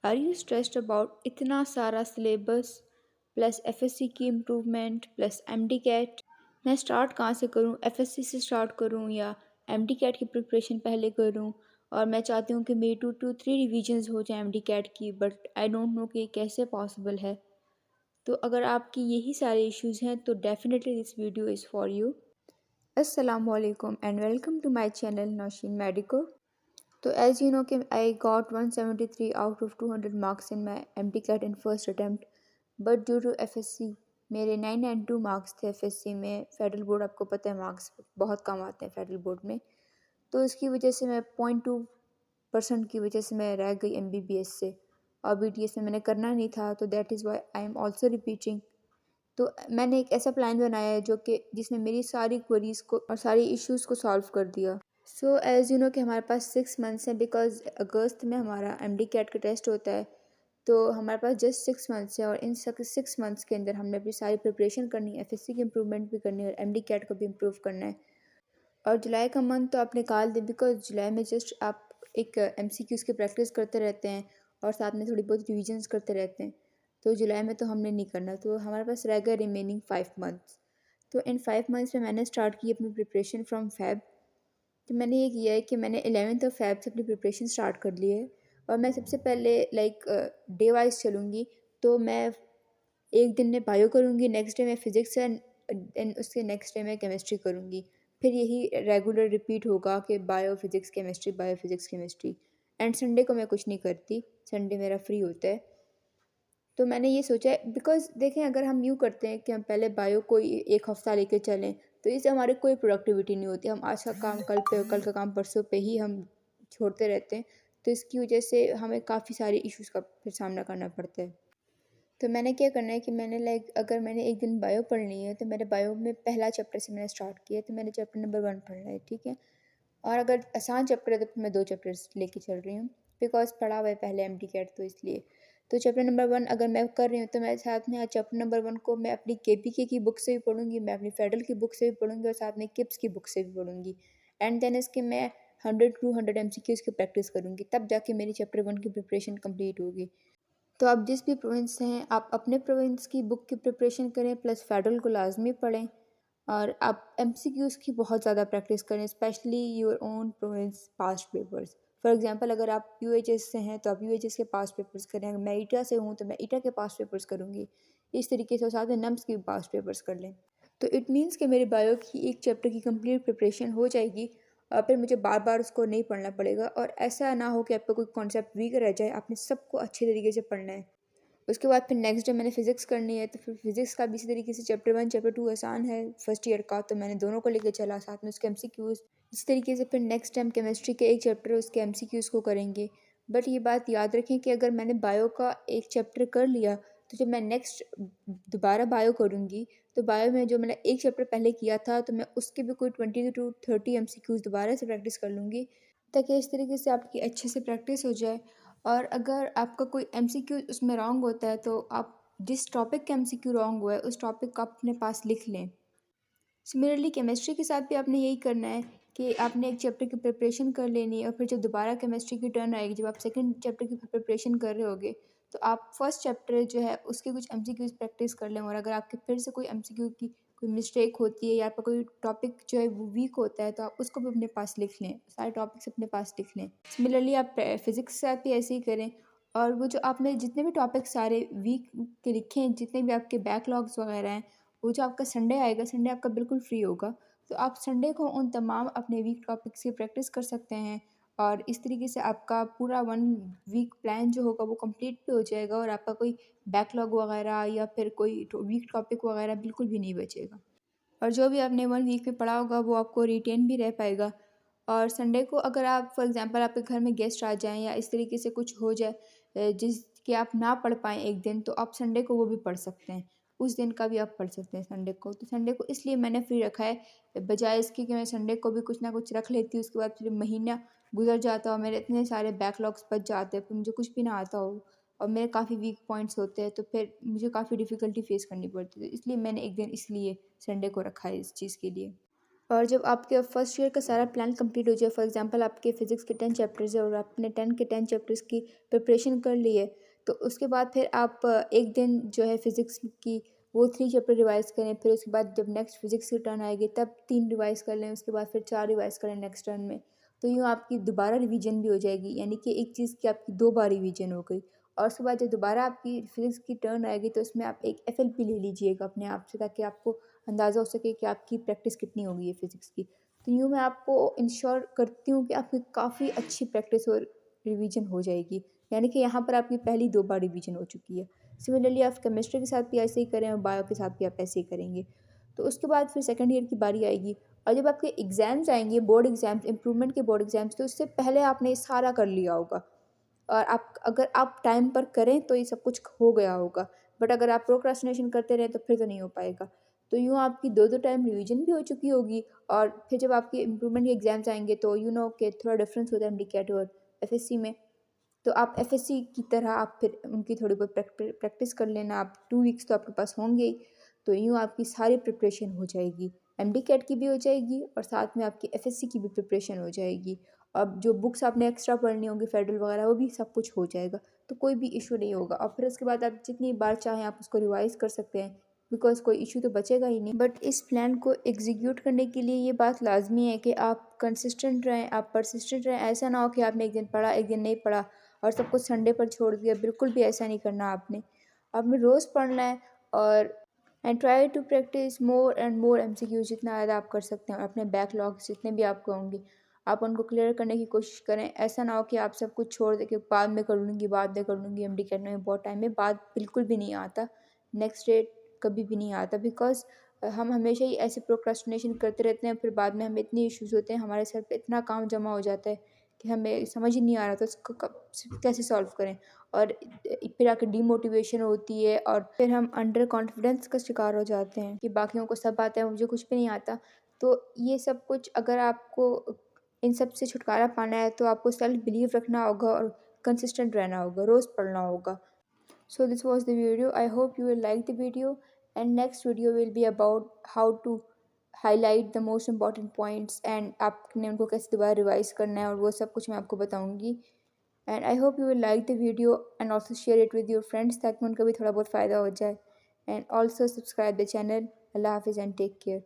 Are you stressed about इतना सारा syllabus plus FSc की इम्प्रूवमेंट प्लस एमडी कैट? मैं स्टार्ट कहाँ से करूँ? एफएससी से स्टार्ट करूँ या एमडी कैट की प्रिपरेशन पहले करूँ? और मैं चाहती हूँ कि मेरी 2 to 3 रिविजन्स हो जाए एमडी कैट की, बट आई डोंट नो कि कैसे पॉसिबल है। तो अगर आपकी यही सारे इश्यूज़ हैं तो definitely this video is for you. अस्सलाम वालेकुम and welcome to my channel Nausheen medico. तो एज यू नो कि I got 173 out of 200 marks in my MDCAT in first attempt, but due to FSC मेरे 992 marks थे। FSc में federal board, आपको पता है मार्क्स बहुत कम आते हैं फेडरल बोर्ड में, तो इसकी वजह से मैं 0.2% की वजह से मैं रह गई एमबीबीएस से, और बीटीएस में मैंने करना नहीं था, तो that is why I am also repeating. तो मैंने एक ऐसा प्लान बनाया है जो कि जिसने मेरी सारी क्वेरीज़ को और सारी इश्यूज़ को सॉल्व कर दिया। सो एज़ यू नो कि हमारे पास 6 मंथ्स हैं, बिकॉज अगस्त में हमारा एमडी कैट का टेस्ट होता है। तो हमारे पास जस्ट 6 मंथ्स है, और इन 6 मंथ्स के अंदर हमने अपनी सारी प्रिपरेशन करनी है, एफएससी की इम्प्रूवमेंट भी करनी है और एमडी कैट को भी इम्प्रूव करना है। और जुलाई का मंथ तो आप निकाल दें, बिकॉज जुलाई में जस्ट आप एक एमसीक्यूज़ की प्रैक्टिस करते रहते हैं और साथ में थोड़ी बहुत रिविजन्स करते रहते हैं। तो जुलाई में तो हमने नहीं करना, तो हमारे पास रह गए रिमेनिंग 5 मंथ्स। तो इन 5 मंथ्स में मैंने स्टार्ट की अपनी प्रिपरेशन फ्रॉम फेब। तो मैंने ये किया है कि मैंने 11th ऑफ फेब से अपनी प्रिपरेशन स्टार्ट कर ली है, और मैं सबसे पहले लाइक डे वाइज चलूँगी। तो मैं एक दिन में बायो करूँगी, नेक्स्ट डे मैं फिज़िक्स एंड उसके नेक्स्ट डे मैं केमिस्ट्री करूँगी। फिर यही रेगुलर रिपीट होगा कि bio physics chemistry. And Sunday को मैं कुछ नहीं करती, संडे मेरा फ्री होता है। तो मैंने ये सोचा है, बिकॉज़ देखें, अगर हम यूँ करते हैं कि हम पहले बायो को एक हफ़्ता लेके चलें, तो इससे हमारी कोई प्रोडक्टिविटी नहीं होती। हम आज का काम कल पे, कल का काम परसों पे ही हम छोड़ते रहते हैं। तो इसकी वजह से हमें काफ़ी सारे इश्यूज़ का फिर सामना करना पड़ता है। तो मैंने क्या करना है कि मैंने लाइक अगर मैंने एक दिन बायो पढ़नी है, तो मैंने बायो में पहला चैप्टर से मैंने स्टार्ट किया, तो मैंने चैप्टर नंबर 1 पढ़ना है, ठीक है। और अगर आसान चैप्टर है तो फिर मैं 2 चैप्टर्स लेके चल रही हूँ, बिकॉज पढ़ा हुआ है पहले एमडी कैट, तो इसलिए। तो चैप्टर नंबर 1 अगर मैं कर रही हूँ, तो मैं साथ में चैप्टर नंबर 1 को मैं अपनी केपीके की बुक से भी पढ़ूँगी, मैं अपनी फेडरल की बुक से भी पढ़ूँगी, और साथ में किप्स की बुक से भी पढ़ूँगी। एंड देन इसके मैं 100 to 200 एमसीक्यूज़ की प्रैक्टिस करूँगी, तब जाके मेरी चैप्टर 1 की प्रिपरेशन कंप्लीट होगी। तो आप जिस भी प्रोविंस से हैं, आप अपने प्रोविंस की बुक की प्रिपरेशन करें, प्लस फेडरल को लाजमी पढ़ें, और आप एमसीक्यूज़ की बहुत ज़्यादा प्रैक्टिस करें, specially your own province past papers. For example, अगर आप यूएचएस से हैं तो आप यूएचएस के पास्ट पेपर्स करें, अगर मैं ईटा से हूँ तो मैं ईटा के पास्ट पेपर्स करूँगी। इस तरीके से, और साथ में नम्स के पास्ट पेपर्स कर लें। तो इट मीन्स कि मेरे बायो की एक चैप्टर की कंप्लीट प्रिपरेशन हो जाएगी, और फिर मुझे बार बार उसको नहीं पढ़ना पड़ेगा, और ऐसा ना हो कि आपका कोई कॉन्सेप्ट वीक रह जाए। आपने सबको अच्छे तरीके से पढ़ना है। उसके बाद फिर नेक्स्ट डे मैंने फ़िज़िक्स करनी है, तो फिर फ़िज़िक्स का भी इसी तरीके से चैप्टर 1 चैप्टर 2 आसान है फर्स्ट ईयर का, तो मैंने दोनों को लेके चला, साथ में उसके एमसीक्यूज़। इसी तरीके से फिर नेक्स्ट टाइम केमिस्ट्री के एक चैप्टर है, उसके एमसीक्यूज़ को करेंगे। बट ये बात याद रखें कि अगर मैंने बायो का एक चैप्टर कर लिया, तो जब मैं नेक्स्ट दोबारा बायो करूँगी, तो बायो में जो मैंने एक चैप्टर पहले किया था, तो मैं उसके भी कोई 20 to 30 एमसीक्यूज़ दोबारा से प्रैक्टिस कर लूँगी, ताकि इस तरीके से आपकी अच्छे से प्रैक्टिस हो जाए। और अगर आपका कोई एमसीक्यू उसमें रॉन्ग होता है, तो आप जिस टॉपिक का एमसीक्यू रॉन्ग हुआ है उस टॉपिक को आप अपने पास लिख लें। सिमिलरली केमिस्ट्री के साथ भी आपने यही करना है कि आपने एक चैप्टर की प्रिपरेशन कर लेनी है, और फिर जब दोबारा केमिस्ट्री की टर्न आएगी, जब आप सेकंड चैप्टर की प्रिपरेशन कर रहे होगे, तो आप फर्स्ट चैप्टर जो है उसके कुछ एमसीक्यूज प्रैक्टिस कर लें। और अगर आपके फिर से कोई एमसीक्यू की कोई मिस्टेक होती है, या आपका कोई टॉपिक जो है वो वीक होता है, तो आप उसको भी अपने पास लिख लें, सारे टॉपिक्स अपने पास लिख लें। सिमिलरली आप फिज़िक्स के साथ भी ऐसे ही करें। और वो जो आपने जितने भी टॉपिक सारे वीक के लिखे हैं, जितने भी आपके बैकलॉग्स वगैरह हैं, वो जो आपका संडे आएगा, संडे आपका बिल्कुल फ्री होगा, तो आप संडे को उन तमाम अपने वीक टॉपिक्स की प्रैक्टिस कर सकते हैं। और इस तरीके से आपका पूरा 1 वीक प्लान जो होगा वो कंप्लीट भी हो जाएगा, और आपका कोई बैकलॉग वगैरह या फिर कोई वीक टॉपिक वगैरह बिल्कुल भी नहीं बचेगा। और जो भी आपने 1 वीक में पढ़ा होगा वो आपको रिटेन भी रह पाएगा। और संडे को अगर आप फॉर एग्ज़ाम्पल आपके घर में गेस्ट आ जाएँ, या इस तरीके से कुछ हो जाए जिसके आप ना पढ़ पाएँ एक दिन, तो आप संडे को वो भी पढ़ सकते हैं। उस दिन का भी आप पढ़ सकते हैं संडे को। तो संडे को इसलिए मैंने फ्री रखा है, बजाय इसके कि मैं संडे को भी कुछ ना कुछ रख लेती हूँ, उसके बाद फिर महीना गुज़र जाता और मेरे इतने सारे बैकलॉग्स बच जाते हैं, फिर मुझे कुछ भी ना आता हो, और मेरे काफ़ी वीक पॉइंट्स होते हैं, तो फिर मुझे काफ़ी डिफ़िकल्टी फ़ेस करनी पड़ती है। तो इसलिए मैंने एक दिन इसलिए संडे को रखा है इस चीज़ के लिए। और जब आपके फर्स्ट ईयर का सारा प्लान कंप्लीट हो जाए, फॉर एग्जांपल आपके फिज़िक्स के 10 चैप्टर्स है और आपने 10 के 10 चैप्टर्स की प्रिपरेशन कर ली है, तो उसके बाद फिर आप एक दिन जो है फिज़िक्स की वो 3 चैप्टर रिवाइज़ करें। फिर उसके बाद जब नेक्स्ट फिज़िक्स की टर्न आएगी तब 3 रिवाइज़ कर लें, उसके बाद फिर 4 रिवाइज़ करें नेक्स्ट टर्न में। तो यूँ आपकी दोबारा रिवीजन भी हो जाएगी, यानी कि एक चीज़ की आपकी 2 बार रिवीजन हो गई। और उसके बाद जब दोबारा आपकी फिज़िक्स की टर्न आएगी तो उसमें आप एक एफएलपी ले लीजिएगा अपने आप से, ताकि आपको अंदाज़ा हो सके कि आपकी प्रैक्टिस कितनी हो गई है फ़िज़िक्स की। तो यूँ मैं आपको इंश्योर करती हूँ कि आपकी काफ़ी अच्छी प्रैक्टिस और रिवीजन हो जाएगी, यानी कि यहाँ पर आपकी पहली 2 बार रिवीजन हो चुकी है। सिमिलरली आप केमिस्ट्री के साथ भी ऐसे ही करें और बायो के साथ भी आप ऐसे ही करेंगे। तो उसके बाद फिर सेकंड ईयर की बारी आएगी और जब आपके एग्ज़ाम्स आएँगे, बोर्ड एग्ज़ाम्स, इम्प्रूवमेंट के बोर्ड एग्ज़ाम्स, तो उससे पहले आपने ये सारा कर लिया होगा। और आप अगर आप टाइम पर करें तो ये सब कुछ हो गया होगा, बट अगर आप प्रोक्रास्टिनेशन करते रहें तो फिर तो नहीं हो पाएगा। तो यूँ आपकी 2-2 टाइम रिवीजन भी हो चुकी होगी और फिर जब आपके इम्प्रूवमेंट के एग्ज़ाम्स आएँगे तो यू नो कि थोड़ा डिफरेंस होता है एमडीकैट और एफएससी में। तो आप एफएससी की तरह आप फिर उनकी थोड़ी बहुत प्रैक्टिस कर लेना, आप 2 वीक्स तो आपके पास होंगे ही। तो यूँ आपकी सारी प्रिपरेशन हो जाएगी, एमडीकैट की भी हो जाएगी और साथ में आपकी एफएससी की भी प्रिपरेशन हो जाएगी। अब जो बुक्स आपने एक्स्ट्रा पढ़नी होंगी फेडरल वगैरह, वो भी सब कुछ हो जाएगा, तो कोई भी इशू नहीं होगा। और फिर उसके बाद आप जितनी बार चाहें आप उसको रिवाइज़ कर सकते हैं, बिकॉज़ कोई इशू तो बचेगा ही नहीं। बट इस प्लान को एग्जीक्यूट करने के लिए ये बात लाज़मी है कि आप कंसिस्टेंट रहें, आप परसिस्टेंट रहें। ऐसा ना हो कि आपने एक दिन पढ़ा, एक दिन नहीं पढ़ा और सब कुछ संडे पर छोड़ दिया, बिल्कुल भी ऐसा नहीं करना आपने। आपने रोज़ पढ़ना है और and try to practice more and more MCQs जितना ज़्यादा आप कर सकते हैं और अपने बैकलॉग्स जितने भी आपके होंगे, आप उनको क्लियर करने की कोशिश करें। ऐसा ना हो कि आप सब कुछ छोड़ दें कि बाद में कर लूँगी, बाद में कर लूँगी, एमडी करने में बहुत टाइम है, बाद बिल्कुल भी नहीं आता। नेक्स्ट डे कभी भी नहीं आता, बिकॉज़ हम हमेशा ही ऐसे प्रोक्रास्टिनेशन करते रहते हैं, फिर बाद में हमें इतने इश्यूज़ होते हैं, हमारे सर पे इतना काम जमा हो जाता है कि हमें समझ ही नहीं आ रहा था उसको कब कैसे सॉल्व करें। और फिर आके डीमोटिवेशन होती है और फिर हम अंडर कॉन्फिडेंस का शिकार हो जाते हैं कि बाकियों को सब आता है, मुझे कुछ भी नहीं आता। तो ये सब कुछ अगर आपको इन सब से छुटकारा पाना है तो आपको सेल्फ बिलीव रखना होगा और कंसिस्टेंट रहना होगा, रोज़ पढ़ना होगा। So this was the video. I hope you will like the video, and next video will be about how to highlight the most important points and आपने उनको कैसे दोबारा रिवाइज करना है और वो सब कुछ मैं आपको बताऊंगी। And I hope you will like the video and also share it with your friends ताकि उनका भी थोड़ा बहुत फ़ायदा हो जाए। And also subscribe the channel. Allah Hafiz and take care.